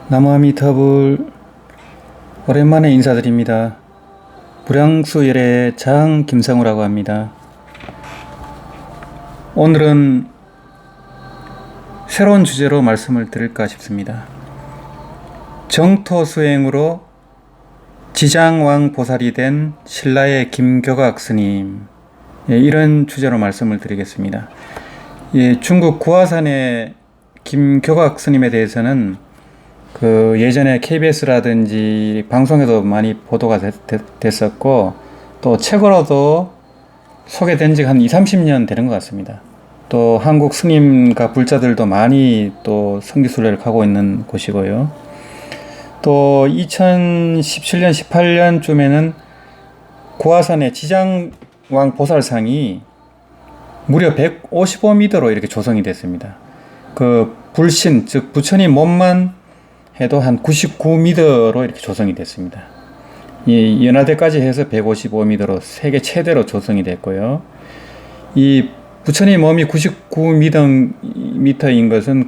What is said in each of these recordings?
나무아미타불. 오랜만에 인사드립니다. 불량수열의 장 김성우라고 합니다. 오늘은 새로운 주제로 말씀을 드릴까 싶습니다. 정토수행으로 지장왕 보살이 된 신라의 김교각 스님, 이런 주제로 말씀을 드리겠습니다. 중국 구화산의 김교각 스님에 대해서는 예전에 KBS라든지 방송에도 많이 보도가 됐었고, 또 책으로도 소개된 지가 한 20-30년 되는 것 같습니다. 또 한국 스님과 불자들도 많이 또 성지순례를 가고 있는 곳이고요. 또 2017년, 18년쯤에는 구화산의 지장왕 보살상이 무려 155m로 이렇게 조성이 됐습니다. 불신, 즉 부처님 몸만 해도 한 99m로 이렇게 조성이 됐습니다. 연화대까지 해서 155m로 세계 최대로 조성이 됐고요. 이 부처님 몸이 99m인 것은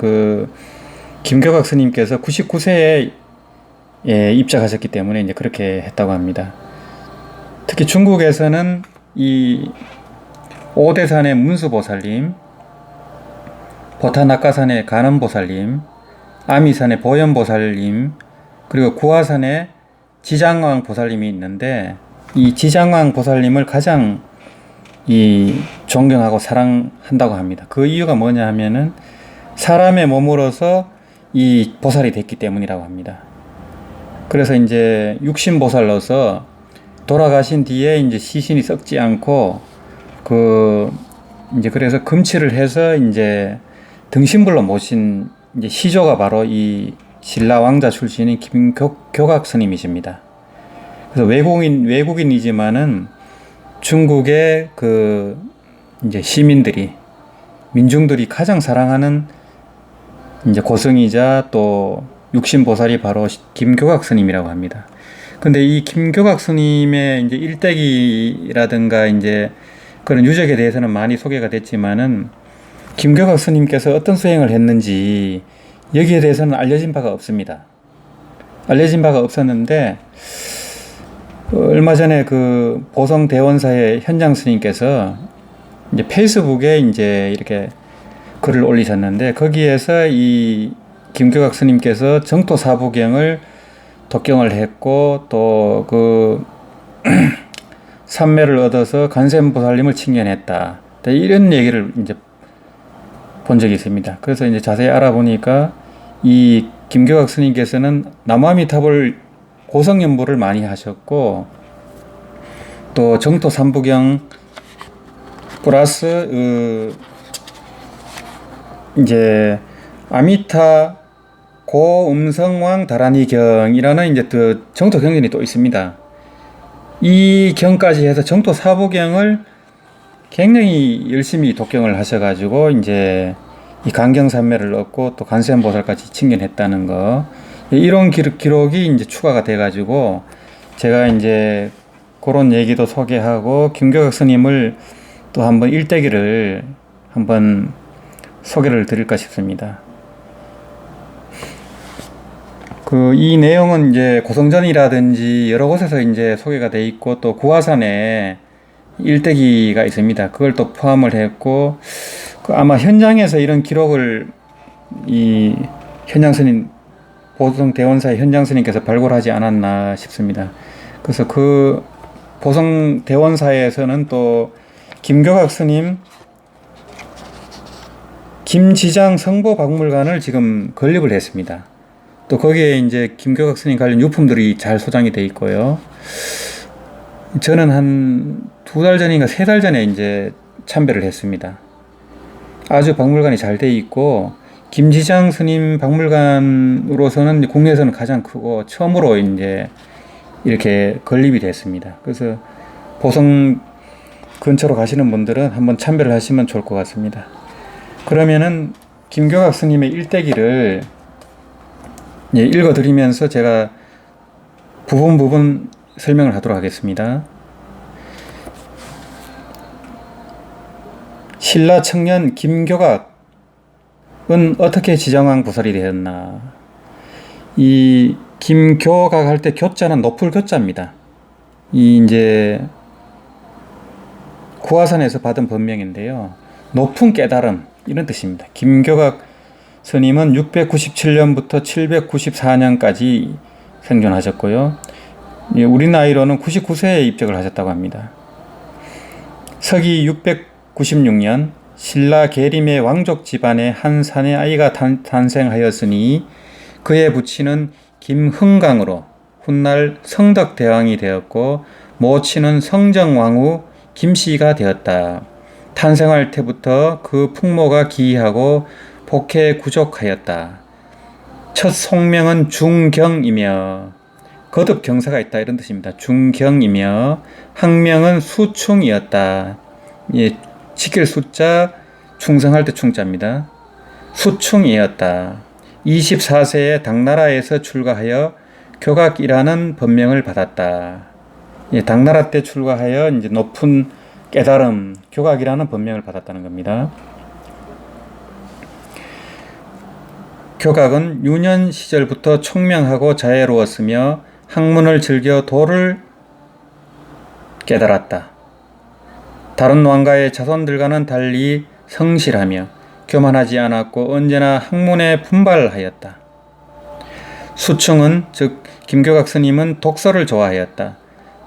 김교각 스님께서 99세에 입작하셨기 때문에 이제 그렇게 했다고 합니다. 특히 중국에서는 이 오대산의 문수보살님, 보타낙가산의 간음보살님, 아미산의 보현보살님, 그리고 구화산의 지장왕 보살님이 있는데, 이 지장왕 보살님을 가장 존경하고 사랑한다고 합니다. 그 이유가 뭐냐 하면은 사람의 몸으로서 이 보살이 됐기 때문이라고 합니다. 그래서 이제 육신보살로서 돌아가신 뒤에 이제 시신이 썩지 않고 그래서 금치를 해서 이제 등신불로 모신 이제 시조가 바로 이 신라 왕자 출신인 김교각 스님이십니다. 그래서 외국인이지만은 중국의 이제 민중들이 가장 사랑하는 이제 고승이자 또 육신보살이 바로 김교각 스님이라고 합니다. 근데 이 김교각 스님의 이제 일대기라든가 이제 그런 유적에 대해서는 많이 소개가 됐지만은 김교각 스님께서 어떤 수행을 했는지 여기에 대해서는 알려진 바가 없습니다. 알려진 바가 없었는데 얼마 전에 보성대원사의 현장 스님께서 이제 페이스북에 이제 이렇게 글을 올리셨는데, 거기에서 이 김교각 스님께서 정토 사부경을 독경을 했고, 또 삼매를 얻어서 간센보살님을 칭견했다, 이런 얘기를 이제 본 적이 있습니다. 그래서 이제 자세히 알아보니까 이 김교각 스님께서는 나무아미타불 고성연보를 많이 하셨고, 또 정토 삼부경 플러스 이제 아미타 고음성왕 다라니경이라는 이제 정토 경전이 또 있습니다. 이 경까지 해서 정토 사부경을 굉장히 열심히 독경을 하셔가지고 이제 이 간경산매를 얻고 또 간센보살까지 칭견했다는 거, 이런 기록이 이제 추가가 돼가지고 제가 이제 그런 얘기도 소개하고 김교각 스님을 또 한번 일대기를 한번 소개를 드릴까 싶습니다. 이 내용은 이제 고성전이라든지 여러 곳에서 이제 소개가 돼 있고, 또 구화산에 일대기가 있습니다. 그걸 또 포함을 했고, 아마 현장에서 이런 기록을 이 현장스님, 보성대원사의 현장스님께서 발굴하지 않았나 싶습니다. 그래서 보성대원사에서는 또 김교각 스님 김지장 성보박물관을 지금 건립을 했습니다. 또 거기에 이제 김교각 스님 관련 유품들이 잘 소장이 돼 있고요. 저는 한 2달 전인가 3달 전에 이제 참배를 했습니다. 아주 박물관이 잘 돼 있고, 김지장 스님 박물관으로서는 국내에서는 가장 크고 처음으로 이제 이렇게 건립이 됐습니다. 그래서 보성 근처로 가시는 분들은 한번 참배를 하시면 좋을 것 같습니다. 그러면은 김교각 스님의 일대기를 읽어드리면서 제가 부분 설명을 하도록 하겠습니다. 신라 청년 김교각은 어떻게 지장왕 보살이 되었나? 이 김교각 할 때 교자는 높을 교자입니다. 이 이제 구화선에서 받은 법명인데요. 높은 깨달음 이런 뜻입니다. 김교각 스님은 697년부터 794년까지 생존하셨고요. 우리 나이로는 99세에 입적을 하셨다고 합니다. 서기 696년 신라 계림의 왕족 집안에 한 사내 아이가 탄생하였으니 그의 부친은 김흥강으로 훗날 성덕대왕이 되었고 모친은 성정왕후 김씨가 되었다. 탄생할 때부터 그 풍모가 기이하고 복해 구족하였다. 첫 속명은 중경이며 거듭 경사가 있다 이런 뜻입니다. 중경이며 학명은 수충이었다. 예, 지킬 숫자 충성할 때 충자입니다. 수충이었다. 24세에 당나라에서 출가하여 교각이라는 법명을 받았다. 예, 당나라 때 출가하여 이제 높은 깨달음, 교각이라는 법명을 받았다는 겁니다. 교각은 유년 시절부터 총명하고 자애로웠으며 학문을 즐겨 도를 깨달았다. 다른 왕가의 자손들과는 달리 성실하며 교만하지 않았고 언제나 학문에 분발하였다. 수충은 즉 김교각 스님은 독서를 좋아하였다.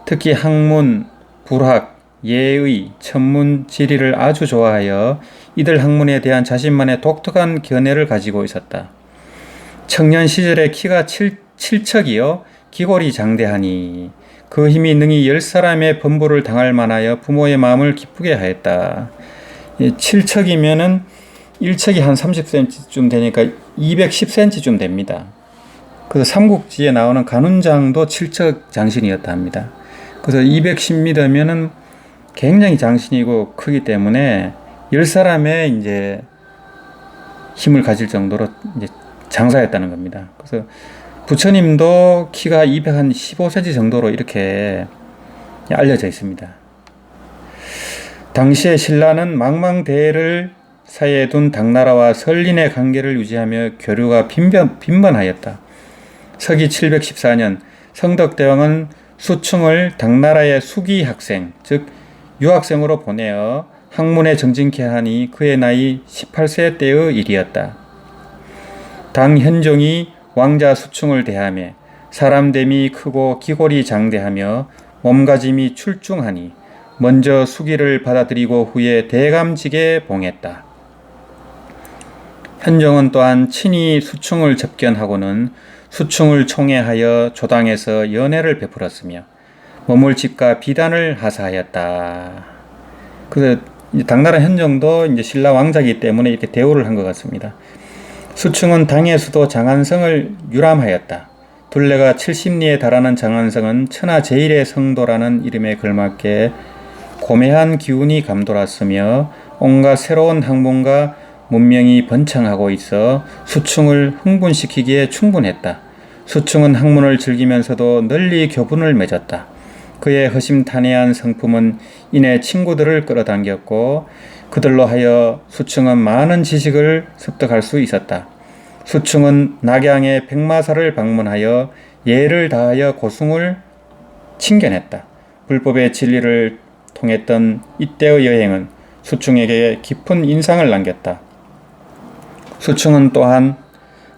특히 학문, 불학, 예의, 천문, 지리를 아주 좋아하여 이들 학문에 대한 자신만의 독특한 견해를 가지고 있었다. 청년 시절에 키가 7척이요 기골이 장대하니 그 힘이 능히 10사람의 범부를 당할 만하여 부모의 마음을 기쁘게 하였다. 7척이면은 1척이 한 30cm쯤 되니까 210cm쯤 됩니다. 그래서 삼국지에 나오는 간훈장도 7척 장신이었다 합니다. 그래서 210m면은 굉장히 장신이고 크기 때문에 10사람의 이제 힘을 가질 정도로 이제 장사였다는 겁니다. 그래서 부처님도 키가 215cm 정도로 이렇게 알려져 있습니다. 당시에 신라는 망망대해를 사이에 둔 당나라와 설린의 관계를 유지하며 교류가 빈번하였다. 서기 714년 성덕대왕은 수충을 당나라의 수기 학생, 즉 유학생으로 보내어 학문에 정진케 하니 그의 나이 18세 때의 일이었다. 당 현종이 왕자 수충을 대하며 사람됨이 크고 기골이 장대하며 몸가짐이 출중하니 먼저 수기를 받아들이고 후에 대감직에 봉했다. 현종은 또한 친히 수충을 접견하고는 수충을 총애하여 조당에서 연회를 베풀었으며 머물 집과 비단을 하사하였다. 그래서 당나라 현종도 이제 신라 왕자이기 때문에 이렇게 대우를 한 것 같습니다. 수충은 당의 수도 장안성을 유람하였다. 둘레가 70리에 달하는 장안성은 천하 제일의 성도라는 이름에 걸맞게 고매한 기운이 감돌았으며 온갖 새로운 학문과 문명이 번창하고 있어 수충을 흥분시키기에 충분했다. 수충은 학문을 즐기면서도 널리 교분을 맺었다. 그의 허심탄회한 성품은 이내 친구들을 끌어당겼고 그들로 하여 수충은 많은 지식을 습득할 수 있었다. 수충은 낙양의 백마사를 방문하여 예를 다하여 고승을 칭견했다. 불법의 진리를 통했던 이때의 여행은 수충에게 깊은 인상을 남겼다. 수충은 또한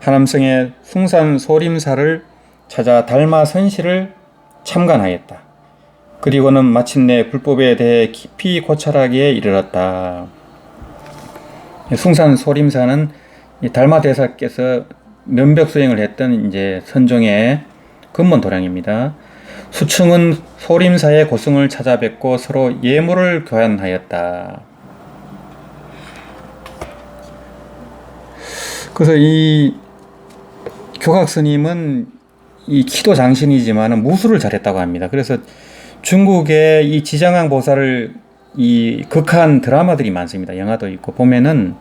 하남성의 숭산 소림사를 찾아 달마 선시를 참관하였다. 그리고는 마침내 불법에 대해 깊이 고찰하기에 이르렀다. 숭산 소림사는 달마 대사께서 면벽 수행을 했던 이제 선종의 근본 도량입니다. 수충은 소림사의 고승을 찾아뵙고 서로 예물을 교환하였다. 그래서 이 교각 스님은 이 키도 장신이지만 무술을 잘했다고 합니다. 그래서 중국의 이 지장항 보살을 이 극한 드라마들이 많습니다. 영화도 있고 보면은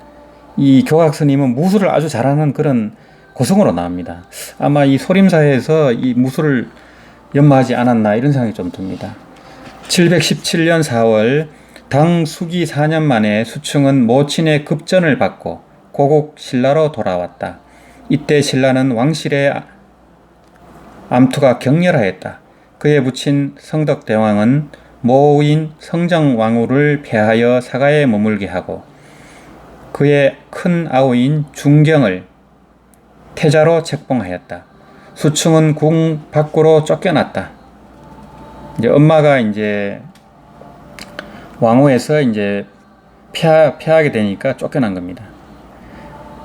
이 교각 스님은 무술을 아주 잘하는 그런 고성으로 나옵니다. 아마 이 소림사에서 이 무술을 연마하지 않았나 이런 생각이 좀 듭니다. 717년 4월 당 수기 4년 만에 수충은 모친의 급전을 받고 고국 신라로 돌아왔다. 이때 신라는 왕실의 암투가 격렬하였다. 그에 붙인 성덕대왕은 모인 성정왕후를 폐하여 사가에 머물게 하고 그의 큰 아우인 중경을 태자로 책봉하였다. 수충은 궁 밖으로 쫓겨났다. 이제 엄마가 이제 왕후에서 이제 폐하게 되니까 쫓겨난 겁니다.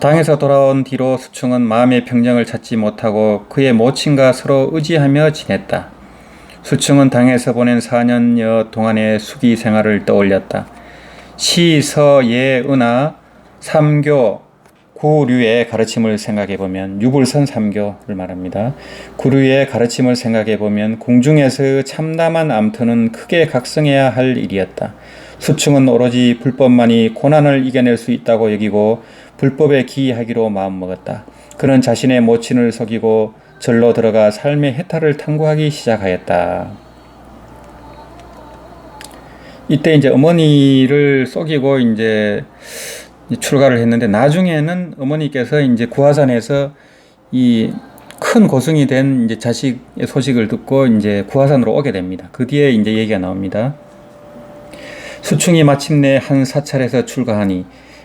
당에서 돌아온 뒤로 수충은 마음의 평정을 찾지 못하고 그의 모친과 서로 의지하며 지냈다. 수충은 당에서 보낸 4년여 동안의 수기 생활을 떠올렸다. 시, 서, 예, 은하, 삼교, 구류의 가르침을 생각해보면 유불선 삼교를 말합니다. 구류의 가르침을 생각해보면 궁중에서의 참담한 암투는 크게 각성해야 할 일이었다. 수충은 오로지 불법만이 고난을 이겨낼 수 있다고 여기고 불법에 기이하기로 마음먹었다. 그는 자신의 모친을 속이고 절로 들어가 삶의 해탈을 탐구하기 시작하였다. 이때 이제 어머니를 속이고 이제 출가를 했는데 나중에는 어머니께서 이제 구화산에서 이 큰 고승이 된 이제 자식의 소식을 듣고 이제 구화산으로 오게 됩니다. 그 뒤에 이제 얘기가 나옵니다. 수충이 마침내 한 사찰에서 출가하니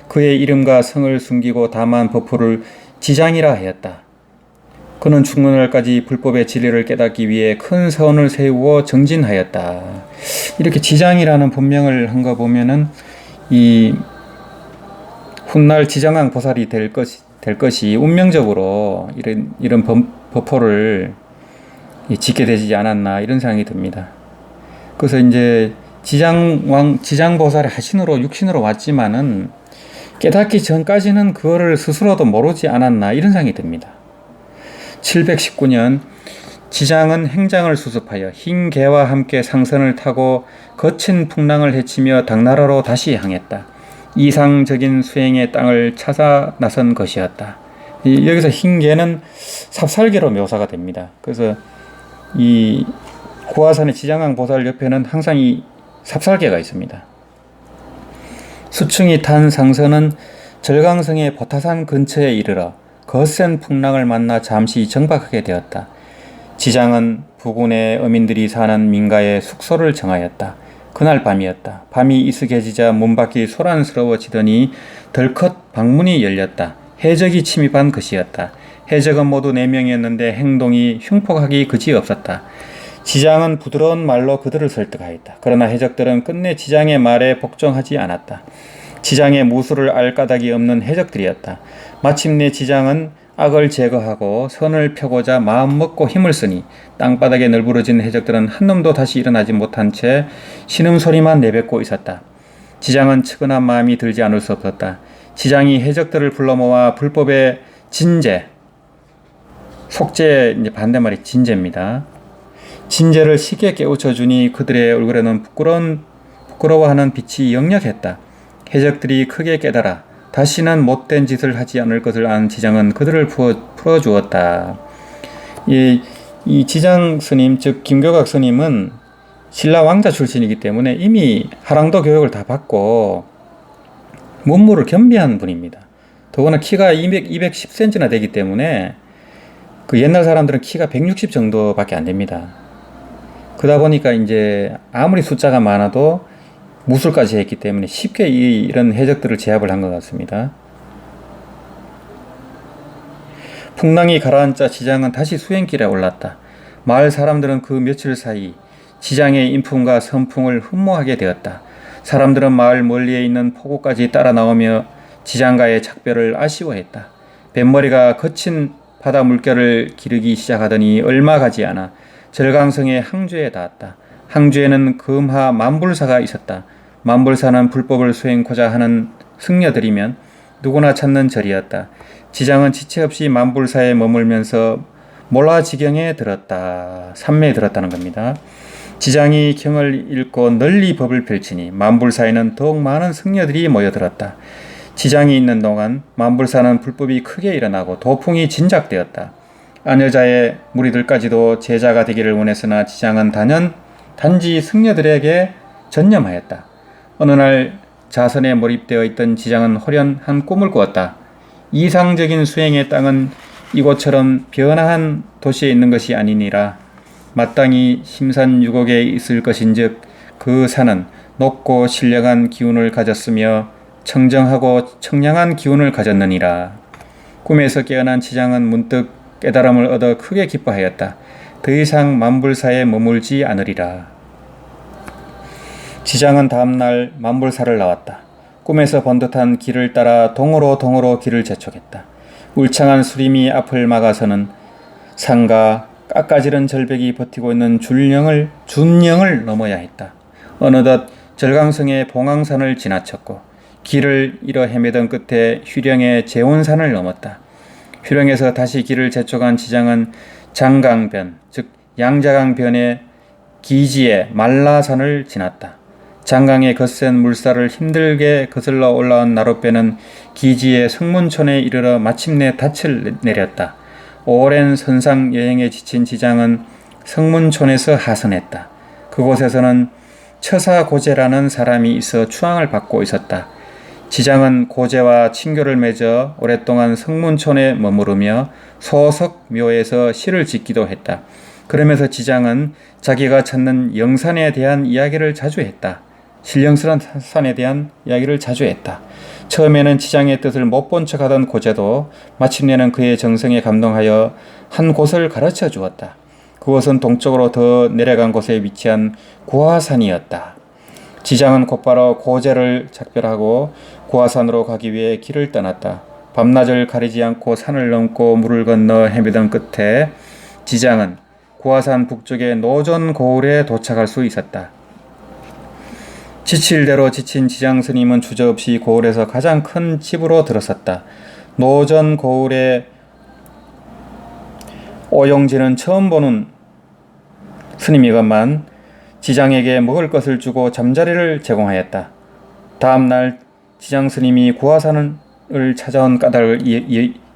그의 이름과 성을 숨기고 다만 법호를 지장이라 하였다. 그는 죽는 날까지 불법의 진리를 깨닫기 위해 큰 서원을 세우고 정진하였다. 이렇게 지장이라는 본명을 한 거 보면은 이 훗날 지정왕 보살이 될 것이 운명적으로 이런 법호를 짓게 되지 않았나 이런 생각이 듭니다. 그래서 이제 지장보살의 하신으로 육신으로 왔지만은 깨닫기 전까지는 그거를 스스로도 모르지 않았나 이런 생각이 듭니다. 719년 지장은 행장을 수습하여 흰 개와 함께 상선을 타고 거친 풍랑을 헤치며 당나라로 다시 향했다. 이상적인 수행의 땅을 찾아 나선 것이었다. 여기서 흰 개는 삽살개로 묘사가 됩니다. 그래서 이 구화산의 지장왕 보살 옆에는 항상 이 삽살개가 있습니다. 수충이 탄 상선은 절강성의 보타산 근처에 이르러 거센 풍랑을 만나 잠시 정박하게 되었다. 지장은 부군의 어민들이 사는 민가에 숙소를 정하였다. 그날 밤이었다. 밤이 이슬해지자 문밖이 소란스러워지더니 덜컥 방문이 열렸다. 해적이 침입한 것이었다. 해적은 모두 4명이었는데 행동이 흉폭하기 그지없었다. 지장은 부드러운 말로 그들을 설득하였다. 그러나 해적들은 끝내 지장의 말에 복종하지 않았다. 지장의 무술을 알 까닭이 없는 해적들이었다. 마침내 지장은 악을 제거하고 선을 펴고자 마음먹고 힘을 쓰니 땅바닥에 널브러진 해적들은 한 놈도 다시 일어나지 못한 채 신음소리만 내뱉고 있었다. 지장은 측은한 마음이 들지 않을 수 없었다. 지장이 해적들을 불러 모아 불법의 진제, 속죄 반대말이 진제입니다. 진제를 쉽게 깨우쳐 주니 그들의 얼굴에는 부끄러워하는 빛이 역력했다. 해적들이 크게 깨달아 다시는 못된 짓을 하지 않을 것을 안 지장은 그들을 풀어주었다. 이 지장 스님, 즉 김교각 스님은 신라 왕자 출신이기 때문에 이미 하랑도 교육을 다 받고 문무를 겸비한 분입니다. 더구나 키가 210cm나 되기 때문에 그 옛날 사람들은 키가 160 정도밖에 안 됩니다. 그러다 보니까 이제 아무리 숫자가 많아도 무술까지 했기 때문에 쉽게 이런 해적들을 제압을 한 것 같습니다. 풍랑이 가라앉자 지장은 다시 수행길에 올랐다. 마을 사람들은 그 며칠 사이 지장의 인품과 선풍을 흠모하게 되었다. 사람들은 마을 멀리에 있는 포구까지 따라 나오며 지장과의 작별을 아쉬워했다. 뱃머리가 거친 바다 물결을 기르기 시작하더니 얼마 가지 않아 절강성의 항주에 닿았다. 항주에는 금하 만불사가 있었다. 만불사는 불법을 수행코자 하는 승려들이면 누구나 찾는 절이었다. 지장은 지체 없이 만불사에 머물면서 몰라지경에 들었다. 산매에 들었다는 겁니다. 지장이 경을 읽고 널리 법을 펼치니 만불사에는 더욱 많은 승려들이 모여들었다. 지장이 있는 동안 만불사는 불법이 크게 일어나고 도풍이 진작되었다. 안여자의 무리들까지도 제자가 되기를 원했으나 지장은 단지 승려들에게 전념하였다. 어느 날 자선에 몰입되어 있던 지장은 호련한 꿈을 꾸었다. 이상적인 수행의 땅은 이곳처럼 변화한 도시에 있는 것이 아니니라. 마땅히 심산유곡에 있을 것인즉 그 산은 높고 신령한 기운을 가졌으며 청정하고 청량한 기운을 가졌느니라. 꿈에서 깨어난 지장은 문득 깨달음을 얻어 크게 기뻐하였다. 더 이상 만불사에 머물지 않으리라. 지장은 다음날 만불사를 나왔다. 꿈에서 본 듯한 길을 따라 동으로 길을 재촉했다. 울창한 수림이 앞을 막아서는 산과 깎아지른 절벽이 버티고 있는 준령을 넘어야 했다. 어느덧 절강성의 봉황산을 지나쳤고 길을 잃어 헤매던 끝에 휴령의 재온산을 넘었다. 휴령에서 다시 길을 재촉한 지장은 장강변, 즉 양자강변의 기지의 말라산을 지났다. 장강의 거센 물살을 힘들게 거슬러 올라온 나룻배는 기지의 성문촌에 이르러 마침내 닻을 내렸다. 오랜 선상 여행에 지친 지장은 성문촌에서 하선했다. 그곳에서는 처사 고제라는 사람이 있어 추앙을 받고 있었다. 지장은 고제와 친교를 맺어 오랫동안 성문촌에 머무르며 소석묘에서 시를 짓기도 했다. 그러면서 지장은 자기가 찾는 영산에 대한 이야기를 자주 했다. 신령스런 산에 대한 이야기를 자주 했다. 처음에는 지장의 뜻을 못 본 척하던 고제도 마침내는 그의 정성에 감동하여 한 곳을 가르쳐 주었다. 그곳은 동쪽으로 더 내려간 곳에 위치한 구화산이었다. 지장은 곧바로 고제를 작별하고 구화산으로 가기 위해 길을 떠났다. 밤낮을 가리지 않고 산을 넘고 물을 건너 헤매던 끝에 지장은 구화산 북쪽의 노전고을에 도착할 수 있었다. 지칠 대로 지친 지장 스님은 주저없이 고을에서 가장 큰 집으로 들어섰다. 노전고을의 오용지는 처음 보는 스님이건만 지장에게 먹을 것을 주고 잠자리를 제공하였다. 다음 날 지장 스님이 구화산을 찾아온 까닭을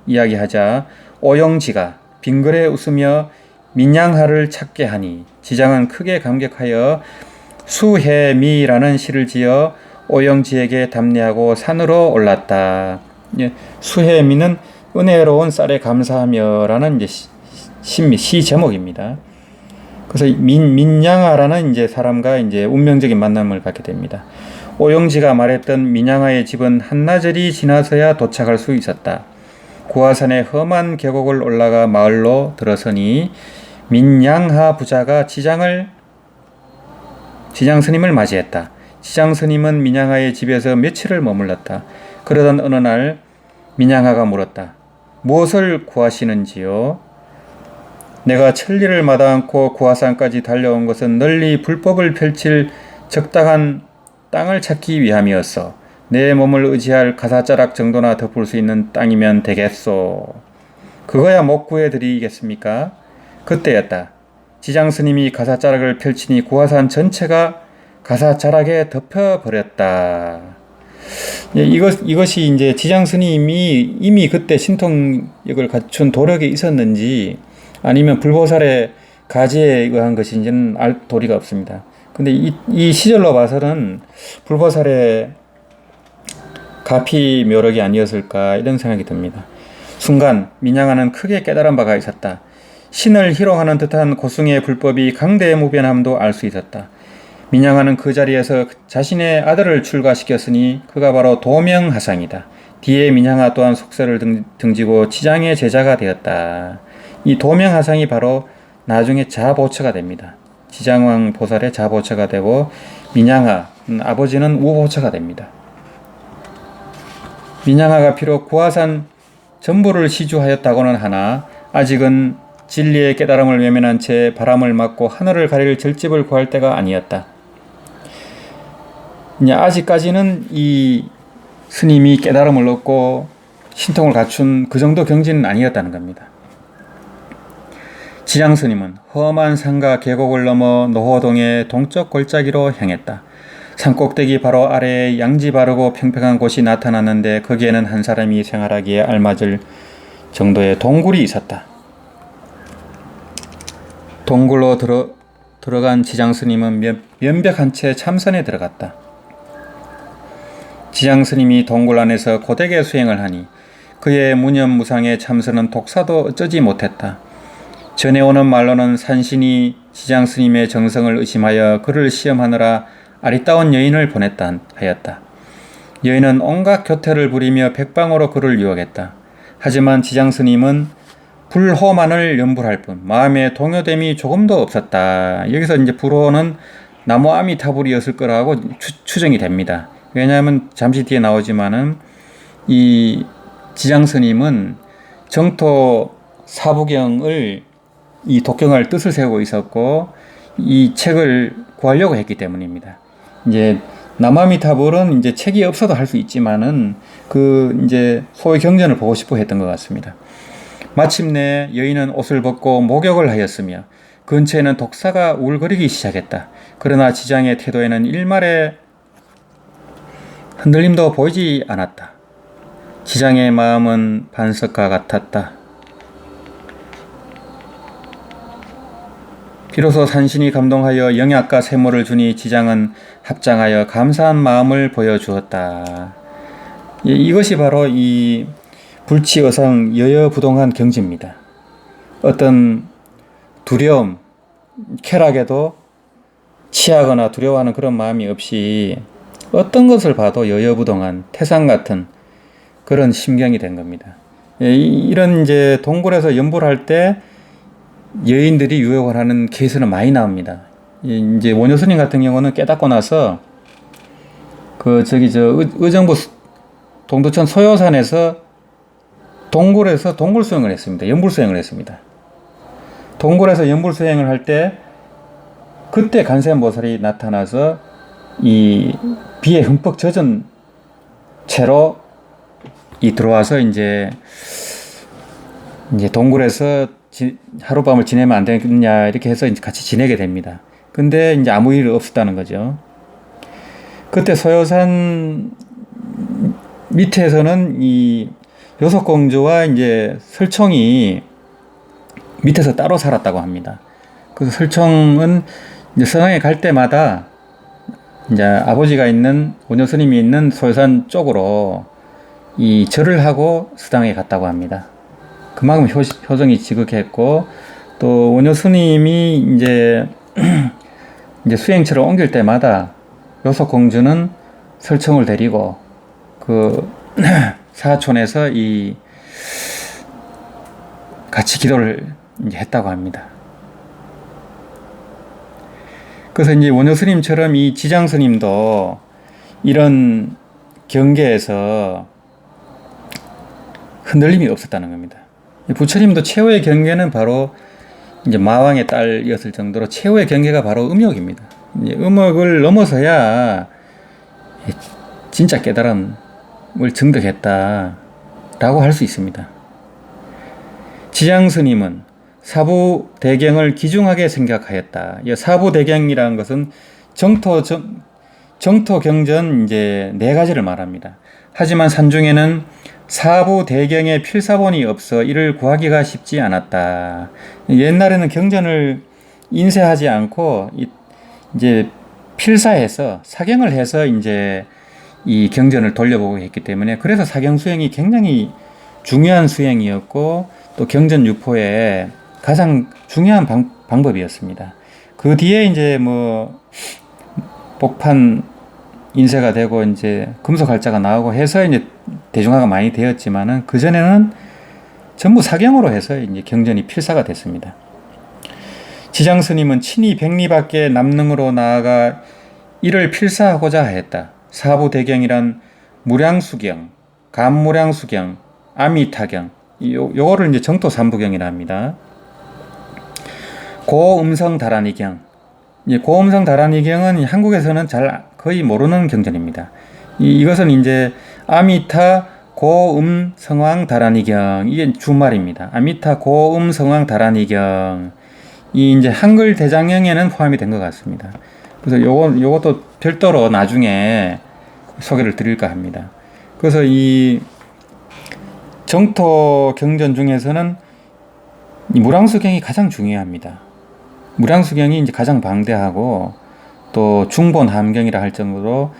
이야기하자 오용지가 빙그레 웃으며 민양하를 찾게 하니 지장은 크게 감격하여 수해미라는 시를 지어 오영지에게 답례하고 산으로 올랐다. 수해미는 은혜로운 쌀에 감사하며라는 시 제목입니다. 그래서 민양하라는 사람과 운명적인 만남을 갖게 됩니다. 오영지가 말했던 민양하의 집은 한나절이 지나서야 도착할 수 있었다. 구화산의 험한 계곡을 올라가 마을로 들어서니 민양하 부자가 지장 스님을 맞이했다. 지장 스님은 민양하의 집에서 며칠을 머물렀다. 그러던 어느 날 민양하가 물었다. 무엇을 구하시는지요? 내가 천리를 마다 않고 구화산까지 달려온 것은 널리 불법을 펼칠 적당한 땅을 찾기 위함이었어. 내 몸을 의지할 가사자락 정도나 덮을 수 있는 땅이면 되겠소. 그거야 못 구해드리겠습니까? 그때였다. 지장 스님이 가사자락을 펼치니 구화산 전체가 가사자락에 덮여버렸다. 이것이 지장 스님이 이미 그때 신통력을 갖춘 도력이 있었는지 아니면 불보살의 가지에 의한 것인지는 알 도리가 없습니다. 근데 이 시절로 봐서는 불보살의 가피 묘력이 아니었을까 이런 생각이 듭니다. 순간 민양하는 크게 깨달은 바가 있었다. 신을 희롱하는 듯한 고승의 불법이 강대무변함도 알 수 있었다. 민양하는 그 자리에서 자신의 아들을 출가시켰으니 그가 바로 도명하상이다. 뒤에 민양하 또한 속세를 등지고 지장의 제자가 되었다. 이 도명하상이 바로 나중에 자보처가 됩니다. 지장왕 보살의 자보처가 되고 민양하 아버지는 우보처가 됩니다. 민양하가 비록 구화산 전부를 시주하였다고는 하나 아직은 진리의 깨달음을 외면한 채 바람을 맞고 하늘을 가릴 절집을 구할 때가 아니었다. 아직까지는 이 스님이 깨달음을 얻고 신통을 갖춘 그 정도 경지는 아니었다는 겁니다. 지장 스님은 험한 산과 계곡을 넘어 노호동의 동쪽 골짜기로 향했다. 산꼭대기 바로 아래에 양지 바르고 평평한 곳이 나타났는데 거기에는 한 사람이 생활하기에 알맞을 정도의 동굴이 있었다. 동굴로 들어간 지장 스님은 면벽한 채 참선에 들어갔다. 지장 스님이 동굴 안에서 고되게 수행을 하니 그의 무념무상의 참선은 독사도 어쩌지 못했다. 전해오는 말로는 산신이 지장스님의 정성을 의심하여 그를 시험하느라 아리따운 여인을 보냈다 하였다. 여인은 온갖 교태를 부리며 백방으로 그를 유혹했다. 하지만 지장스님은 불호만을 염불할 뿐 마음에 동요됨이 조금도 없었다. 여기서 이제 불호는 나무 아미타불이었을 거라고 추정이 됩니다. 왜냐하면 잠시 뒤에 나오지만은 이 지장스님은 정토 사부경을 이 독경할 뜻을 세우고 있었고 이 책을 구하려고 했기 때문입니다. 이제 나무아미타불은 이제 책이 없어도 할 수 있지만은 그 이제 소위 경전을 보고 싶어 했던 것 같습니다. 마침내 여인은 옷을 벗고 목욕을 하였으며 근처에는 독사가 울거리기 시작했다. 그러나 지장의 태도에는 일말의 흔들림도 보이지 않았다. 지장의 마음은 반석과 같았다. 비로소 산신이 감동하여 영약과 세모를 주니 지장은 합장하여 감사한 마음을 보여주었다. 이것이 바로 이 불치의상 여여부동한 경지입니다. 어떤 두려움, 쾌락에도 취하거나 두려워하는 그런 마음이 없이 어떤 것을 봐도 여여부동한 태산 같은 그런 심경이 된 겁니다. 이런 이제 동굴에서 연불할 때 여인들이 유혹을 하는 케이스는 많이 나옵니다. 이제 원효스님 같은 경우는 깨닫고 나서 의정부 동두천 소요산에서 동굴에서 동굴 수행을 했습니다. 연불 수행을 했습니다. 동굴에서 연불 수행을 할 때 그때 간세음보살이 나타나서 이 비에 흠뻑 젖은 채로 들어와서 이제 동굴에서 하룻밤을 지내면 안 되겠냐 이렇게 해서 이제 같이 지내게 됩니다. 근데 이제 아무 일 없었다는 거죠. 그때 소요산 밑에서는 이 요속공주와 이제 설총이 밑에서 따로 살았다고 합니다. 그래서 설총은 이제 서당에 갈 때마다 이제 아버지가 있는 원효스님이 있는 소요산 쪽으로 이 절을 하고 서당에 갔다고 합니다. 그만큼 효정이 지극했고 또 원효스님이 이제 수행처를 옮길 때마다 요속공주는 설총을 데리고 그 사촌에서 같이 기도를 이제 했다고 합니다. 그래서 이제 원효스님처럼 이 지장스님도 이런 경계에서 흔들림이 없었다는 겁니다. 부처님도 최후의 경계는 바로 이제 마왕의 딸이었을 정도로 최후의 경계가 바로 음욕입니다. 이제 음욕을 넘어서야 진짜 깨달음을 증득했다라고 할 수 있습니다. 지장스님은 사부대경을 기중하게 생각하였다. 이 사부대경이라는 것은 정토경전 이제 4가지를 말합니다. 하지만 산중에는 사부대경의 필사본이 없어 이를 구하기가 쉽지 않았다. 옛날에는 경전을 인쇄하지 않고 이제 필사해서 사경을 해서 이제 이 경전을 돌려보고 했기 때문에 그래서 사경 수행이 굉장히 중요한 수행이었고 또 경전 유포의 가장 중요한 방법이었습니다. 그 뒤에 이제 복판 인쇄가 되고 이제 금속 활자가 나오고 해서 이제 대중화가 많이 되었지만은 그 전에는 전부 사경으로 해서 이제 경전이 필사가 됐습니다. 지장스님은 친히 백리밖에 남능으로 나아가 이를 필사하고자 하였다. 사부대경이란 무량수경, 감무량수경, 아미타경, 요거를 이제 정토 삼부경이라 합니다. 고음성 다란이경, 고음성 다란이경은 한국에서는 거의 모르는 경전입니다. 이것은 이제 아미타 고음 성왕 다란이경, 이게 주말입니다. 아미타 고음 성왕 다란이경, 이제 한글 대장경에는 포함이 된 것 같습니다. 그래서 요것도 별도로 나중에 소개를 드릴까 합니다. 그래서 이 정토 경전 중에서는 이 무량수경이 가장 중요합니다. 무량수경이 이제 가장 방대하고 또 중본 함경이라 할 정도로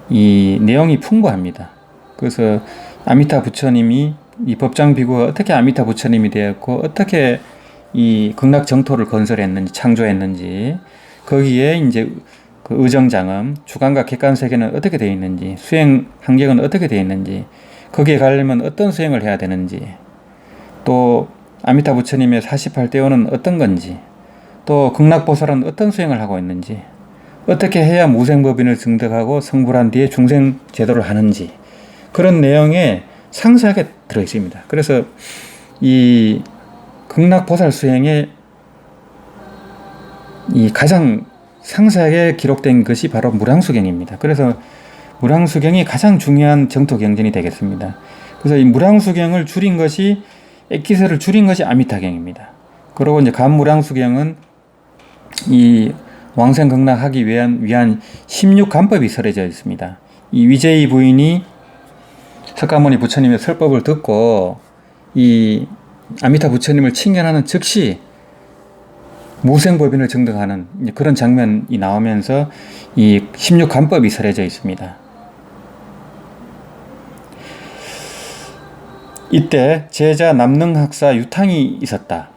이 내용이 풍부합니다. 그래서 아미타 부처님이 이 법장 비구가 어떻게 아미타 부처님이 되었고 어떻게 이 극락 정토를 건설했는지 창조했는지 거기에 이제 그 의정장엄 주관과 객관 세계는 어떻게 되어 있는지 수행 환경은 어떻게 되어 있는지 거기에 가려면 어떤 수행을 해야 되는지 또 아미타 부처님의 48대오는 어떤 건지 또 극락보살은 어떤 수행을 하고 있는지 어떻게 해야 무생법인을 증득하고 성불한 뒤에 중생 제도를 하는지 그런 내용에 상세하게 들어있습니다. 그래서 이 극락보살 수행에 이 가장 상세하게 기록된 것이 바로 무량수경입니다. 그래서 무량수경이 가장 중요한 정토 경전이 되겠습니다. 그래서 이 무량수경을 줄인 것이 액기설을 줄인 것이 아미타경입니다. 그리고 이제 감무량수경은 이 왕생극락하기 위한 16간법이 설해져 있습니다. 이 위제이 부인이 석가모니 부처님의 설법을 듣고 이 아미타 부처님을 칭견하는 즉시 무생법인을 증득하는 그런 장면이 나오면서 이 16간법이 설해져 있습니다. 이때 제자 남능학사 유탕이 있었다.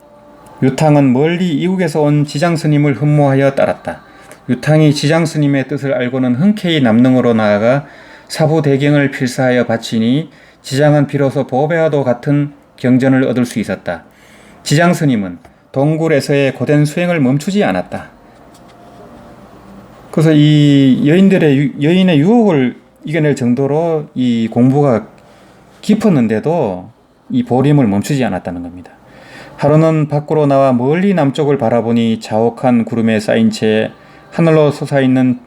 유탕은 멀리 이국에서 온 지장스님을 흠모하여 따랐다. 유탕이 지장스님의 뜻을 알고는 흔쾌히 남능으로 나아가 사부대경을 필사하여 바치니 지장은 비로소 보배와도 같은 경전을 얻을 수 있었다. 지장스님은 동굴에서의 고된 수행을 멈추지 않았다. 그래서 이 여인의 유혹을 이겨낼 정도로 이 공부가 깊었는데도 이 보림을 멈추지 않았다는 겁니다. 하루는 밖으로 나와 멀리 남쪽을 바라보니 자욱한 구름에 쌓인 채 하늘로 솟아있는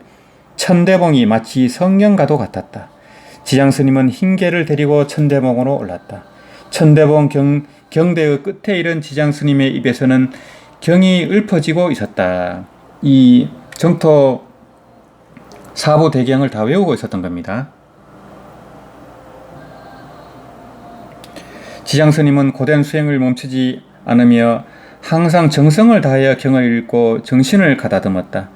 천대봉이 마치 성령과도 같았다. 지장스님은 흰개를 데리고 천대봉으로 올랐다. 천대봉 경대의 끝에 이른 지장스님의 입에서는 경이 읊어지고 있었다. 이 정토 사부 대경을 다 외우고 있었던 겁니다. 지장스님은 고된 수행을 멈추지 않으며 항상 정성을 다하여 경을 읽고 정신을 가다듬었다.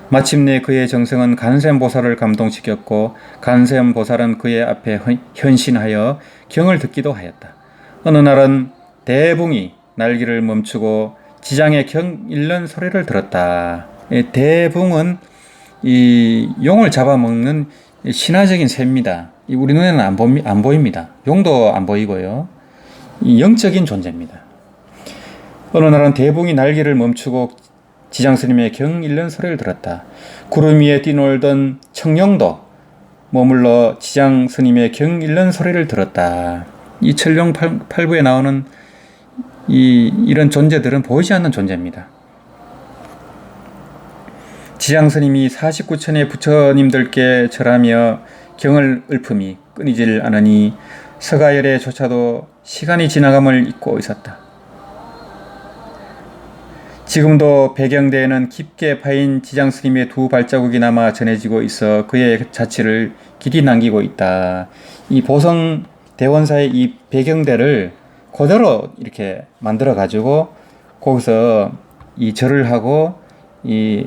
마침내 그의 정성은 간샘보살을 감동시켰고 간샘보살은 그의 앞에 현신하여 경을 듣기도 하였다. 어느 날은 대붕이 날기를 멈추고 지장의 경 읽는 소리를 들었다. 대붕은 이 용을 잡아먹는 신화적인 새입니다. 우리 눈에는 안 보입니다. 용도 안 보이고요. 이 영적인 존재입니다. 어느 날은 대붕이 날개를 멈추고 지장스님의 경 읽는 소리를 들었다. 구름 위에 뛰놀던 청룡도 머물러 지장스님의 경 읽는 소리를 들었다. 이 천룡 팔부에 나오는 이런 존재들은 보이지 않는 존재입니다. 지장스님이 49천의 부처님들께 절하며 경을 읊음이 끊이질 않으니 서가열에조차도 시간이 지나감을 잊고 있었다. 지금도 배경대에는 깊게 파인 지장스님의 두 발자국이 남아 전해지고 있어 그의 자취를 길이 남기고 있다. 이 보성 대원사의 이 배경대를 그대로 이렇게 만들어 가지고 거기서 이 절을 하고 이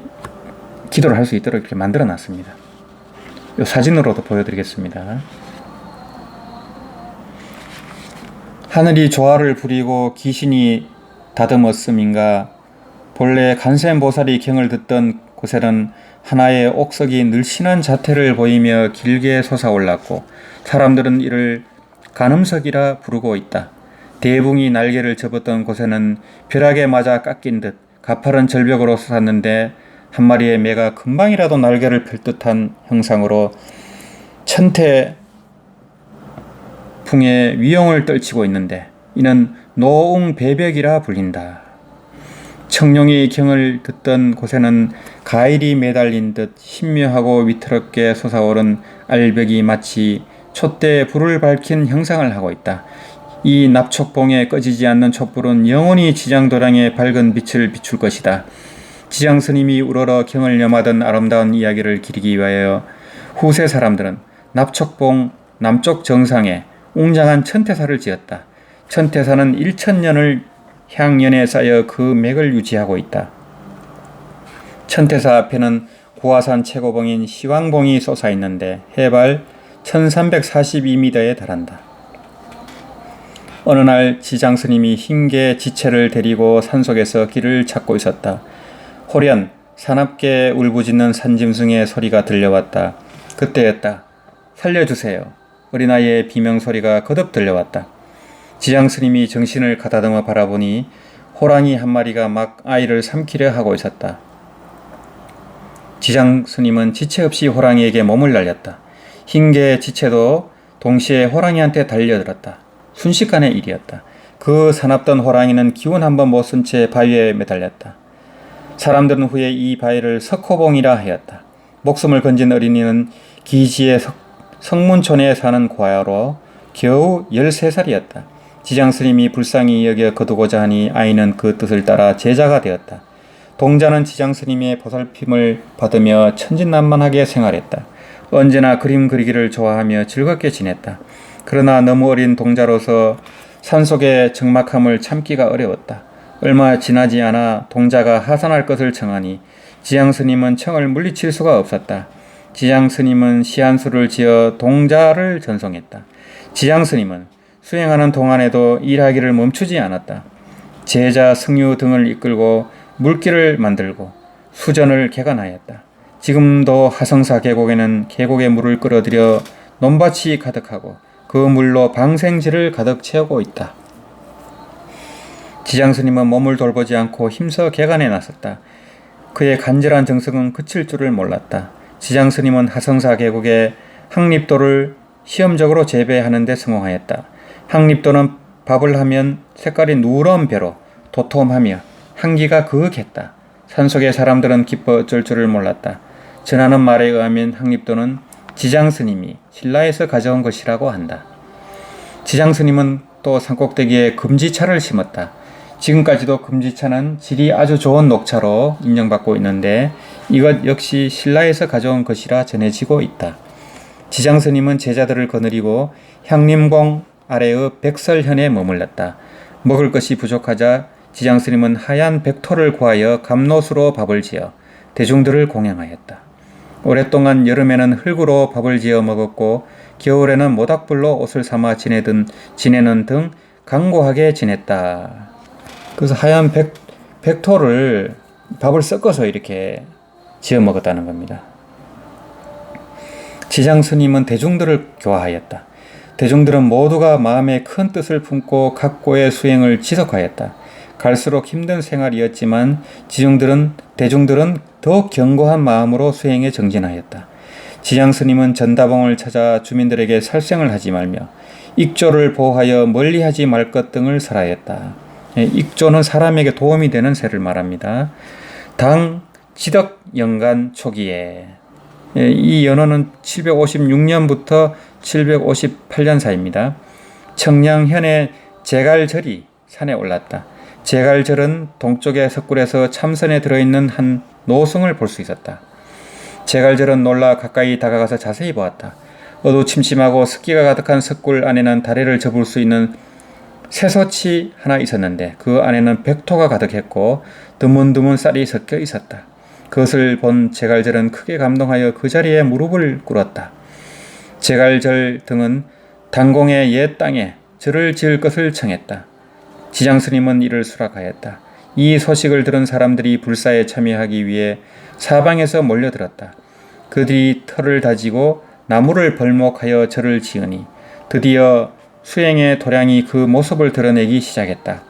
기도를 할 수 있도록 이렇게 만들어 놨습니다. 이 사진으로도 보여드리겠습니다. 하늘이 조화를 부리고 귀신이 다듬었음인가 본래 간샘보살이 경을 듣던 곳에는 하나의 옥석이 늘씬한 자태를 보이며 길게 솟아올랐고 사람들은 이를 간음석이라 부르고 있다. 대붕이 날개를 접었던 곳에는 벼락에 맞아 깎인 듯 가파른 절벽으로 솟았는데 한 마리의 매가 금방이라도 날개를 펼 듯한 형상으로 천태풍의 위용을 떨치고 있는데 이는 노웅배벽이라 불린다. 청룡이 경을 듣던 곳에는 가일이 매달린 듯 신묘하고 위태롭게 솟아오른 알벽이 마치 촛대에 불을 밝힌 형상을 하고 있다. 이 납촉봉에 꺼지지 않는 촛불은 영원히 지장도량의 밝은 빛을 비출 것이다. 지장스님이 우러러 경을 염하던 아름다운 이야기를 기리기 위하여 후세 사람들은 납촉봉 남쪽 정상에 웅장한 천태사를 지었다. 천태사는 1000년을 향연에 쌓여 그 맥을 유지하고 있다. 천태사 앞에는 고화산 최고봉인 시왕봉이 솟아있는데 해발 1342m에 달한다. 어느 날 지장 스님이 흰개 지체를 데리고 산속에서 길을 찾고 있었다. 호련 사납게 울부짖는 산짐승의 소리가 들려왔다. 그때였다. 살려주세요. 어린아이의 비명소리가 거듭 들려왔다. 지장 스님이 정신을 가다듬어 바라보니 호랑이 한 마리가 막 아이를 삼키려 하고 있었다. 지장 스님은 지체 없이 호랑이에게 몸을 날렸다. 흰개 지체도 동시에 호랑이한테 달려들었다. 순식간의 일이었다. 그 사납던 호랑이는 기운 한번 못 쓴 채 바위에 매달렸다. 사람들은 후에 이 바위를 석호봉이라 하였다. 목숨을 건진 어린이는 기지의 성문촌에 사는 과여로 겨우 13살이었다. 지장스님이 불쌍히 여겨 거두고자 하니 아이는 그 뜻을 따라 제자가 되었다. 동자는 지장스님의 보살핌을 받으며 천진난만하게 생활했다. 언제나 그림 그리기를 좋아하며 즐겁게 지냈다. 그러나 너무 어린 동자로서 산속의 적막함을 참기가 어려웠다. 얼마 지나지 않아 동자가 하산할 것을 청하니 지장스님은 청을 물리칠 수가 없었다. 지장스님은 시한수를 지어 동자를 전송했다. 지장스님은 수행하는 동안에도 일하기를 멈추지 않았다. 제자 승유 등을 이끌고 물길을 만들고 수전을 개간하였다. 지금도 하성사 계곡에는 계곡의 물을 끌어들여 논밭이 가득하고 그 물로 방생지를 가득 채우고 있다. 지장스님은 몸을 돌보지 않고 힘써 개간에 나섰다. 그의 간절한 정성은 그칠 줄을 몰랐다. 지장스님은 하성사 계곡에 항립도를 시험적으로 재배하는 데 성공하였다. 항립도는 밥을 하면 색깔이 누런 배로 도톰하며 향기가 그윽했다. 산속의 사람들은 기뻐 어쩔 줄을 몰랐다. 전하는 말에 의하면 항립도는 지장스님이 신라에서 가져온 것이라고 한다. 지장스님은 또 산꼭대기에 금지차를 심었다. 지금까지도 금지차는 질이 아주 좋은 녹차로 인정받고 있는데 이것 역시 신라에서 가져온 것이라 전해지고 있다. 지장스님은 제자들을 거느리고 향림공 아래의 백설현에 머물렀다. 먹을 것이 부족하자 지장스님은 하얀 백토를 구하여 감노수로 밥을 지어 대중들을 공양하였다. 오랫동안 여름에는 흙으로 밥을 지어 먹었고 겨울에는 모닥불로 옷을 삼아 지내는 등 강고하게 지냈다. 그래서 하얀 백토를 밥을 섞어서 이렇게 지어 먹었다는 겁니다. 지장스님은 대중들을 교화하였다. 대중들은 모두가 마음에 큰 뜻을 품고 각고의 수행을 지속하였다. 갈수록 힘든 생활이었지만 대중들은 더욱 견고한 마음으로 수행에 정진하였다. 지장스님은 전다봉을 찾아 주민들에게 살생을 하지 말며 익조를 보호하여 멀리하지 말 것 등을 설하였다. 익조는 사람에게 도움이 되는 새를 말합니다. 당 지덕연간 초기에 이 연호는 756년부터 758년 사이입니다. 청량현의 제갈절이 산에 올랐다. 제갈절은 동쪽의 석굴에서 참선에 들어있는 한 노승을 볼 수 있었다. 제갈절은 놀라 가까이 다가가서 자세히 보았다. 어두침침하고 습기가 가득한 석굴 안에는 다리를 접을 수 있는 쇠솥이 하나 있었는데 그 안에는 백토가 가득했고 드문드문 쌀이 섞여 있었다. 그것을 본 제갈절은 크게 감동하여 그 자리에 무릎을 꿇었다. 제갈절 등은 단공의 옛 땅에 절을 지을 것을 청했다. 지장스님은 이를 수락하였다. 이 소식을 들은 사람들이 불사에 참여하기 위해 사방에서 몰려들었다. 그들이 터를 다지고 나무를 벌목하여 절을 지으니 드디어 수행의 도량이 그 모습을 드러내기 시작했다.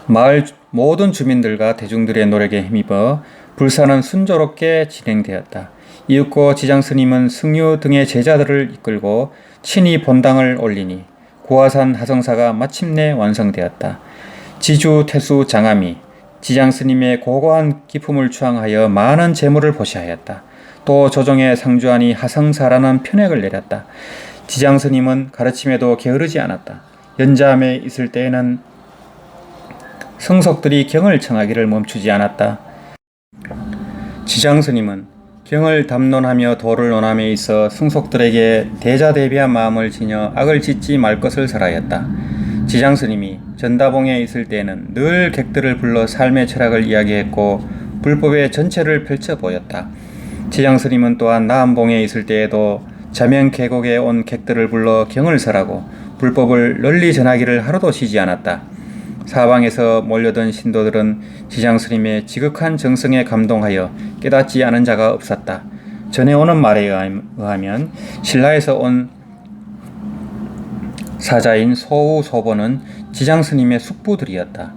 마을 모든 주민들과 대중들의 노력에 힘입어 불사는 순조롭게 진행되었다. 이윽고 지장스님은 승유 등의 제자들을 이끌고 친히 본당을 올리니 고화산 하성사가 마침내 완성되었다. 지주, 태수, 장암이 지장스님의 고고한 기품을 추앙하여 많은 재물을 보시하였다. 또 조정에 상주하니 하성사라는 편액을 내렸다. 지장스님은 가르침에도 게으르지 않았다. 연자암에 있을 때에는 성속들이 경을 청하기를 멈추지 않았다. 지장스님은 경을 담론하며 도를 논함에 있어 승속들에게 대자대비한 마음을 지녀 악을 짓지 말 것을 설하였다. 지장스님이 전다봉에 있을 때에는 늘 객들을 불러 삶의 철학을 이야기했고 불법의 전체를 펼쳐 보였다. 지장스님은 또한 나암봉에 있을 때에도 자명 계곡에 온 객들을 불러 경을 설하고 불법을 널리 전하기를 하루도 쉬지 않았다. 사방에서 몰려든 신도들은 지장 스님의 지극한 정성에 감동하여 깨닫지 않은 자가 없었다. 전해오는 말에 의하면 신라에서 온 사자인 소우, 소보는 지장 스님의 숙부들이었다.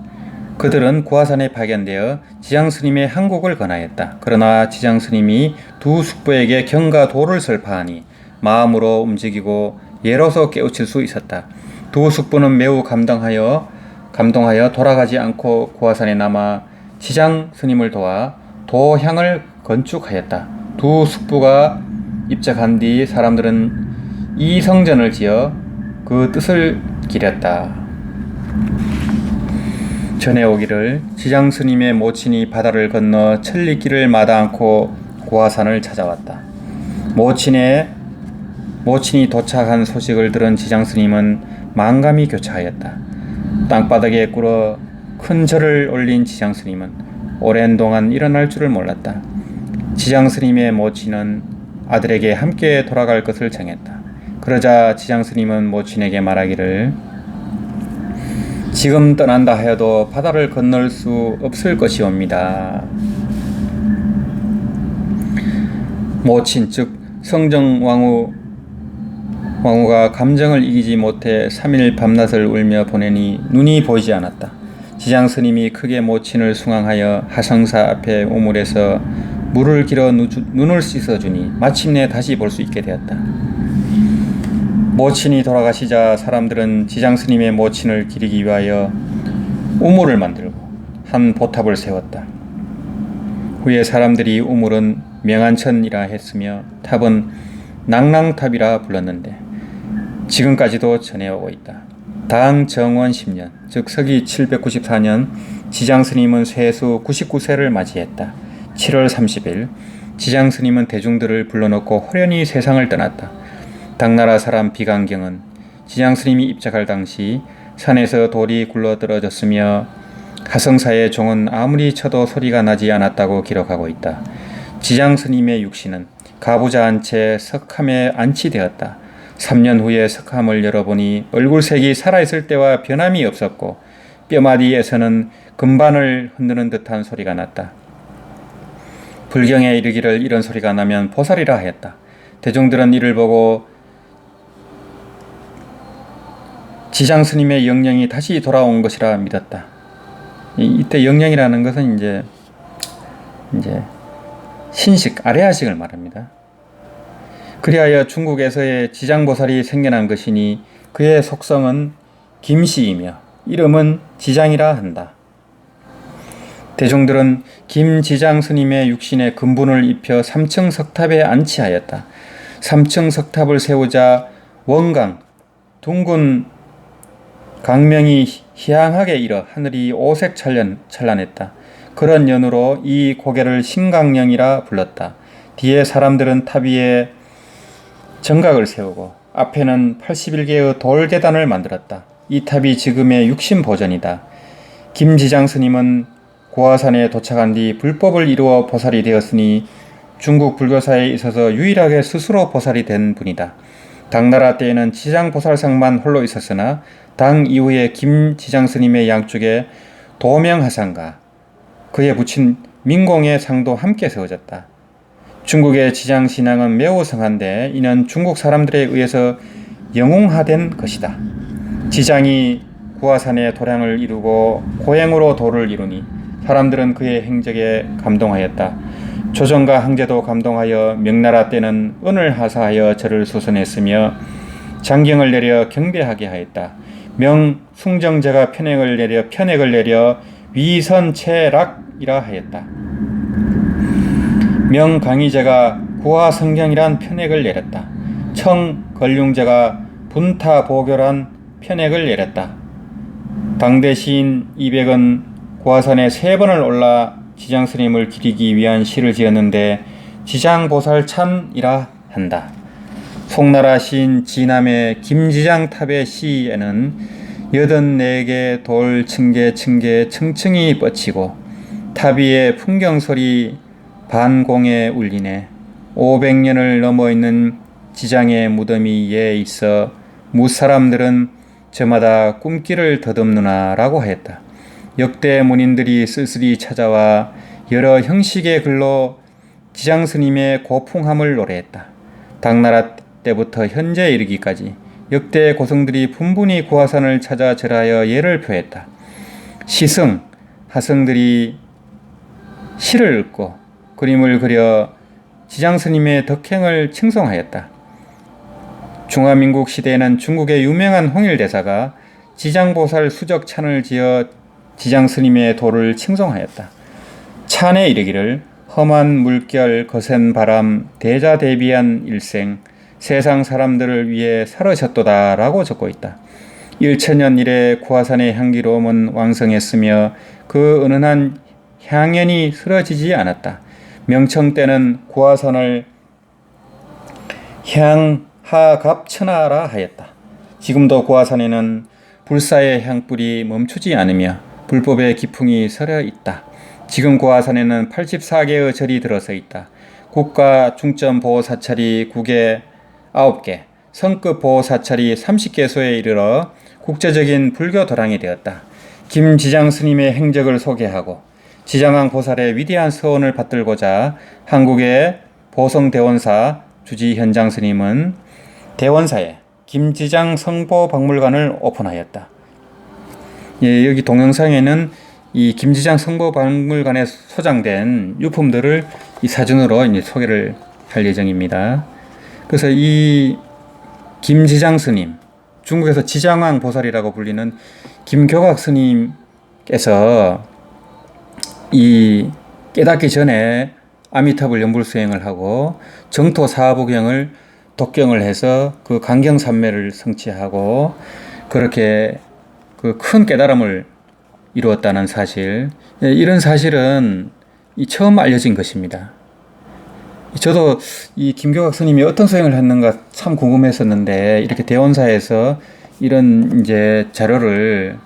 그들은 구화산에 파견되어 지장 스님의 항국을 권하였다. 그러나 지장 스님이 두 숙부에게 경과 도를 설파하니 마음으로 움직이고 예로서 깨우칠 수 있었다. 두 숙부는 매우 감동하여 돌아가지 않고 구화산에 남아 지장 스님을 도와 도향을 건축하였다. 두 숙부가 입적한 뒤 사람들은 이성전을 지어 그 뜻을 기렸다. 전해오기를 지장 스님의 모친이 바다를 건너 천리길을 마다 않고 구화산을 찾아왔다. 모친이 도착한 소식을 들은 지장 스님은 만감이 교차하였다. 땅바닥에 꿇어 큰 절을 올린 지장 스님은 오랜 동안 일어날 줄을 몰랐다. 지장 스님의 모친은 아들에게 함께 돌아갈 것을 정했다. 그러자 지장 스님은 모친에게 말하기를 지금 떠난다 하여도 바다를 건널 수 없을 것이옵니다. 모친 즉 성정왕후가 감정을 이기지 못해 3일 밤낮을 울며 보내니 눈이 보이지 않았다. 지장 스님이 크게 모친을 숭앙하여 하성사 앞에 우물에서 물을 길어 눈을 씻어주니 마침내 다시 볼 수 있게 되었다. 모친이 돌아가시자 사람들은 지장 스님의 모친을 기리기 위하여 우물을 만들고 한 보탑을 세웠다. 후에 사람들이 우물은 명안천이라 했으며 탑은 낭랑탑이라 불렀는데 지금까지도 전해오고 있다. 당 정원 10년 즉 서기 794년 지장 스님은 세수 99세를 맞이했다. 7월 30일 지장 스님은 대중들을 불러놓고 호련히 세상을 떠났다. 당나라 사람 비강경은 지장 스님이 입적할 당시 산에서 돌이 굴러 떨어졌으며 하성사의 종은 아무리 쳐도 소리가 나지 않았다고 기록하고 있다. 지장 스님의 육신은 가부좌 한 채 석함에 안치되었다. 3년 후에 석함을 열어보니 얼굴색이 살아있을 때와 변함이 없었고 뼈마디에서는 금반을 흔드는 듯한 소리가 났다. 불경에 이르기를 이런 소리가 나면 보살이라 하였다. 대중들은 이를 보고 지장 스님의 영령이 다시 돌아온 것이라 믿었다. 이때 영령이라는 것은 이제 신식, 아레아식을 말합니다. 그리하여 중국에서의 지장보살이 생겨난 것이니 그의 속성은 김씨이며 이름은 지장이라 한다. 대중들은 김지장 스님의 육신에 금분을 입혀 3층 석탑에 안치하였다. 3층 석탑을 세우자 원강, 둥근 강명이 희양하게 일어 하늘이 오색 찬란했다. 그런 연으로 이 고개를 신강령이라 불렀다. 뒤에 사람들은 탑 위에 정각을 세우고 앞에는 81개의 돌계단을 만들었다. 이 탑이 지금의 육신 보전이다. 김지장 스님은 고화산에 도착한 뒤 불법을 이루어 보살이 되었으니 중국 불교사에 있어서 유일하게 스스로 보살이 된 분이다. 당나라 때에는 지장보살상만 홀로 있었으나 당 이후에 김지장 스님의 양쪽에 도명하상과 그의 부친 민공의 상도 함께 세워졌다. 중국의 지장신앙은 매우 성한데 이는 중국 사람들에 의해서 영웅화된 것이다. 지장이 구화산의 도량을 이루고 고행으로 도를 이루니 사람들은 그의 행적에 감동하였다. 조정과 황제도 감동하여 명나라 때는 은을 하사하여 절을 수선했으며 장경을 내려 경배하게 하였다. 명숭정제가 편액을 내려 위선체락이라 하였다. 명강의제가 구화성경이란 편액을 내렸다. 청걸륭제가 분타보교란 편액을 내렸다. 당대 시인 이백은 구화산에 3번을 올라 지장스님을 기리기 위한 시를 지었는데 지장보살찬이라 한다. 송나라 시인 지남의 김지장탑의 시에는 84개 돌 층계 층층이 뻗치고 탑 위에 풍경소리 반공에 울리네. 500년을 넘어 있는 지장의 무덤이 예에 있어 무사람들은 저마다 꿈길을 더듬느나 라고 하였다. 역대 문인들이 쓸쓸히 찾아와 여러 형식의 글로 지장스님의 고풍함을 노래했다. 당나라 때부터 현재에 이르기까지 역대 고성들이 분분히 구화산을 찾아 절하여 예를 표했다. 시승, 하승들이 시를 읽고 그림을 그려 지장스님의 덕행을 칭송하였다. 중화민국 시대에는 중국의 유명한 홍일대사가 지장보살 수적찬을 지어 지장스님의 도를 칭송하였다. 찬에 이르기를 험한 물결, 거센 바람, 대자대비한 일생, 세상 사람들을 위해 살으셨도다 라고 적고 있다. 1000년 이래 구화산의 향기로움은 왕성했으며 그 은은한 향연이 쓰러지지 않았다. 명청 때는 구화산을 향하갑천하라 하였다. 지금도 구화산에는 불사의 향불이 멈추지 않으며 불법의 기풍이 서려 있다. 지금 구화산에는 84개의 절이 들어서 있다. 국가 중점 보호 사찰이 국에 9개, 성급 보호 사찰이 30개소에 이르러 국제적인 불교 도량이 되었다. 김지장 스님의 행적을 소개하고 지장왕 보살의 위대한 서원을 받들고자 한국의 보성대원사 주지현장 스님은 대원사에 김지장 성보박물관을 오픈하였다. 예, 여기 동영상에는 이 김지장 성보박물관에 소장된 유품들을 이 사진으로 이제 소개를 할 예정입니다. 그래서 이 김지장 스님, 중국에서 지장왕 보살이라고 불리는 김교각 스님께서 이 깨닫기 전에 아미타불 연불수행을 하고 정토 사부경을 독경을 해서 그 강경삼매를 성취하고 그렇게 그 큰 깨달음을 이루었다는 사실, 이런 사실은 처음 알려진 것입니다. 저도 이 김교각 스님이 어떤 수행을 했는가 참 궁금했었는데 이렇게 대원사에서 이런 이제 자료를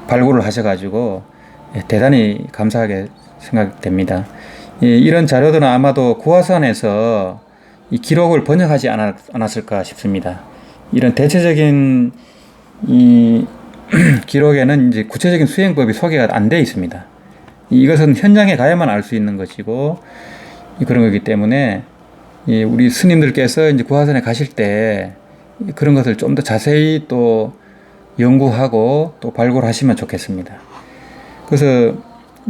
발굴을 하셔가지고 대단히 감사하게 생각됩니다. 이런 자료들은 아마도 구화산에서 이 기록을 번역하지 않았을까 싶습니다. 이런 대체적인 이 기록에는 이제 구체적인 수행법이 소개가 안 되어 있습니다. 이것은 현장에 가야만 알 수 있는 것이고 그런 거기 때문에 우리 스님들께서 이제 구화산에 가실 때 그런 것을 좀 더 자세히 또 연구하고 또 발굴하시면 좋겠습니다. 그래서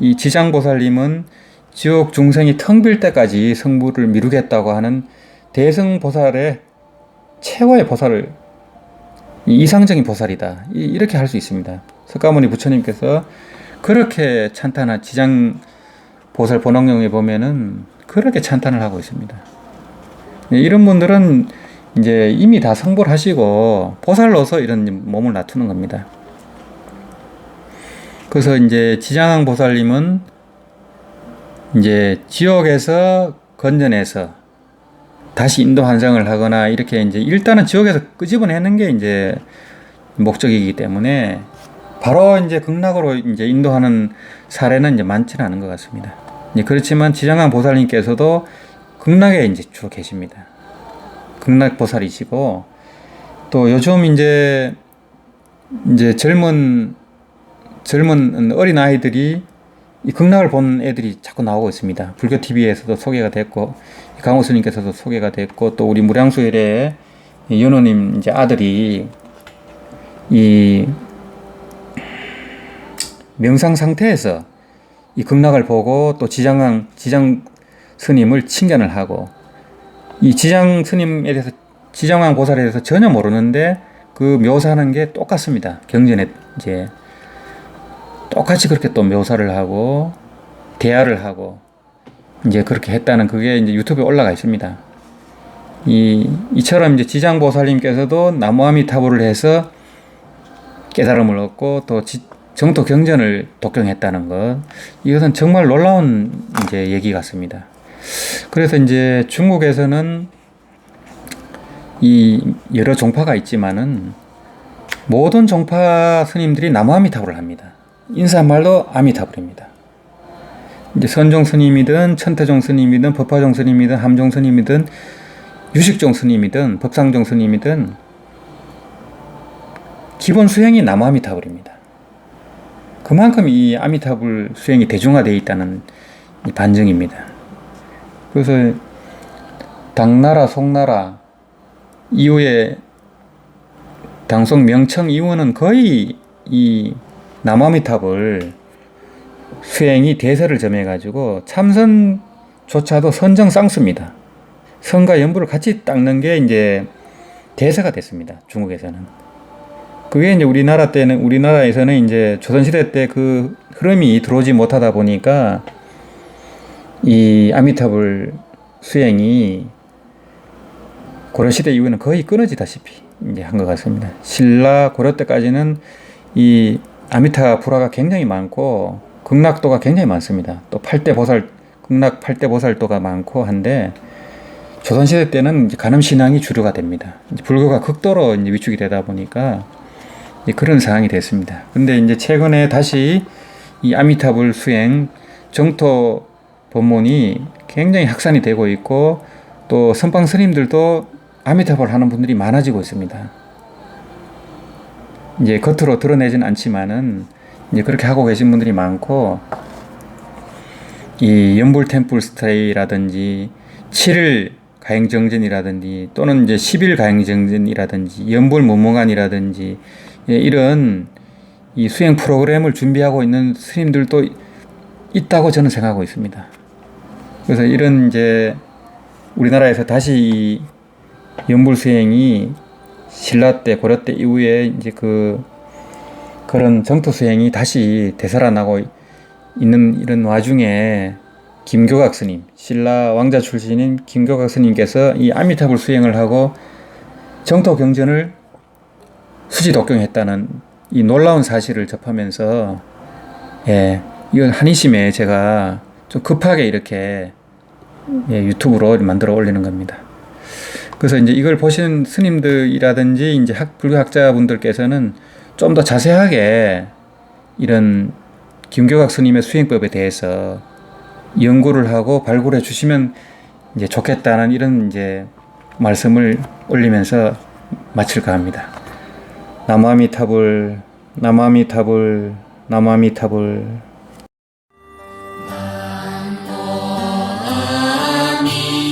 이 지장보살님은 지옥 중생이 텅 빌 때까지 성불을 미루겠다고 하는 대승보살의 최고의 보살을 이상적인 보살이다, 이렇게 할 수 있습니다. 석가모니 부처님께서 그렇게 찬탄한 지장보살 본원경에 보면은 그렇게 찬탄을 하고 있습니다. 이런 분들은 이제 이미 다 성불하시고 보살로서 이런 몸을 놔두는 겁니다. 그래서 이제 지장왕 보살님은 이제 지옥에서 건져내서 다시 인도 환생을 하거나 이렇게 이제 일단은 지옥에서 끄집어내는 게 이제 목적이기 때문에 바로 이제 극락으로 이제 인도하는 사례는 이제 많지는 않은 것 같습니다. 그렇지만 지장왕 보살님께서도 극락에 이제 주로 계십니다. 극락 보살이시고 또 요즘 이제 젊은 어린 아이들이 이 극락을 본 애들이 자꾸 나오고 있습니다. 불교 TV에서도 소개가 됐고 강호 스님께서도 소개가 됐고 또 우리 무량수일의 연호님 이제 아들이 이 명상 상태에서 이 극락을 보고 또 지장 스님을 칭견을 하고 이 지장 스님에 대해서 지장왕 보살에 대해서 전혀 모르는데 그 묘사하는 게 똑같습니다. 경전에 이제 똑같이 그렇게 또 묘사를 하고 대화를 하고 이제 그렇게 했다는 그게 이제 유튜브에 올라가 있습니다. 이처럼 이제 지장보살님께서도 나무아미타불을 해서 깨달음을 얻고 또 정토 경전을 독경했다는 것, 이것은 정말 놀라운 이제 얘기 같습니다. 그래서 이제 중국에서는 이 여러 종파가 있지만은 모든 종파 스님들이 나무아미타불을 합니다. 인사말도 아미타불입니다. 이제 선종 스님이든 천태종 스님이든 법화종 스님이든 함종 스님이든 유식종 스님이든 법상종 스님이든 기본 수행이 남아미타불입니다. 그만큼 이 아미타불 수행이 대중화되어 있다는 이 반증입니다. 그래서 당나라, 송나라 이후에 당송 명청 이후는 거의 이 남아미타불 수행이 대세를 점해가지고 참선조차도 선정 쌍수입니다. 선과 연부를 같이 닦는 게 이제 대세가 됐습니다. 중국에서는. 그게 이제 우리나라에서는 이제 조선시대 때 그 흐름이 들어오지 못하다 보니까 이 아미타불 수행이 고려시대 이후에는 거의 끊어지다시피 이제 한 것 같습니다. 신라, 고려 때까지는 이 아미타 불화가 굉장히 많고 극락도가 굉장히 많습니다. 또 극락 8대 보살도가 많고 한데 조선시대 때는 이제 간음신앙이 주류가 됩니다. 이제 불교가 극도로 이제 위축이 되다 보니까 그런 상황이 됐습니다. 근데 이제 최근에 다시 이 아미타불 수행 정토 법문이 굉장히 확산이 되고 있고 또 선방 스님들도 아미타불 하는 분들이 많아지고 있습니다. 이제 겉으로 드러내진 않지만은 이제 그렇게 하고 계신 분들이 많고 이 연불 템플 스테이라든지 7일 가행정전이라든지 또는 이제 10일 가행정전이라든지 연불 무몽안이라든지 이런 이 수행 프로그램을 준비하고 있는 스님들도 있다고 저는 생각하고 있습니다. 그래서 이런 이제 우리나라에서 다시 이 연불 수행이 신라 때, 고려 때 이후에 이제 그런 정토 수행이 다시 되살아나고 있는 이런 와중에 김교각 스님, 신라 왕자 출신인 김교각 스님께서 이 아미타불 수행을 하고 정토 경전을 수지 독경했다는 이 놀라운 사실을 접하면서 이건 한이심에 제가 좀 급하게 이렇게 유튜브로 만들어 올리는 겁니다. 그래서 이제 이걸 보신 스님들이라든지 이제 불교학자분들께서는 좀 더 자세하게 이런 김교각 스님의 수행법에 대해서 연구를 하고 발굴해 주시면 이제 좋겠다는 이런 이제 말씀을 올리면서 마칠까 합니다. 나무아미타불, 나무아미타불, 나무아미타불. 남모 아미토